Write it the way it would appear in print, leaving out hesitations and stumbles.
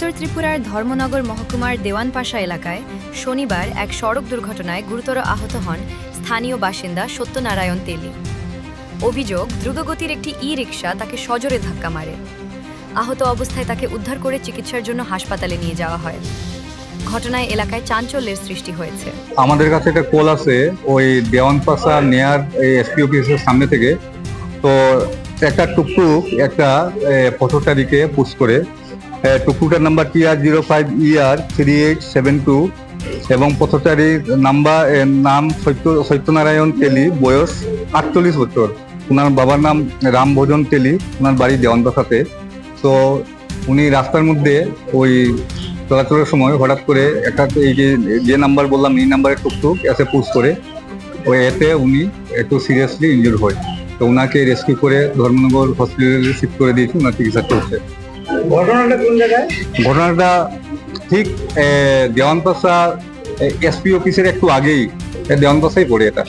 উত্তর ত্রিপুরার ধর্মনগর মহকুমার দেওয়ানপাশা এলাকায় শনিবার এক সড়ক দুর্ঘটনায় গুরুতর আহত হন স্থানীয় বাসিন্দা সত্যনারায়ণ তেলি। অভিযোগ, দ্রুতগতির একটি ই-রিকশা তাকে সজোরে ধাক্কা মারে। আহত অবস্থায় তাকে উদ্ধার করে চিকিৎসার জন্য হাসপাতালে নিয়ে যাওয়া হয়। ঘটনায় এলাকায় চাঞ্চল্যের সৃষ্টি হয়েছে। আমাদের কাছে একটা কল আছে ওই দেওয়ানপাশা নেয়ার এসপি অফিসের সামনে থেকে। তো একটা টুকটুক একটা পথচারীকে পুশ করে, টুকটুকটার নাম্বার TR05ER3872 এবং পথচারীর নাম সত্যনারায়ণ তেলি, বয়স 48 বছর। ওনার বাবার নাম রামভোজন তেলি, ওনার বাড়ি দেওয়ানপাশাতে। তো উনি রাস্তার মধ্যে ওই চলাচলের সময় হঠাৎ করে একটা এই যে নাম্বার বললাম এই নাম্বারে টুকটুক এসে পুশ করে, ওই এতে উনি একটু সিরিয়াসলি ইনজুর হয়। তো ওনাকে রেস্কিউ করে ধর্মনগর হসপিটালে শিফট করে দিয়েছি, ওনার চিকিৎসা চলছে। ঘটনাটা কোন জায়গায়? ঘটনাটা ঠিক দেওয়ানপাশা এসপি অফিসের একটু আগেই, দেওয়ানপাশাই পড়ে এটা।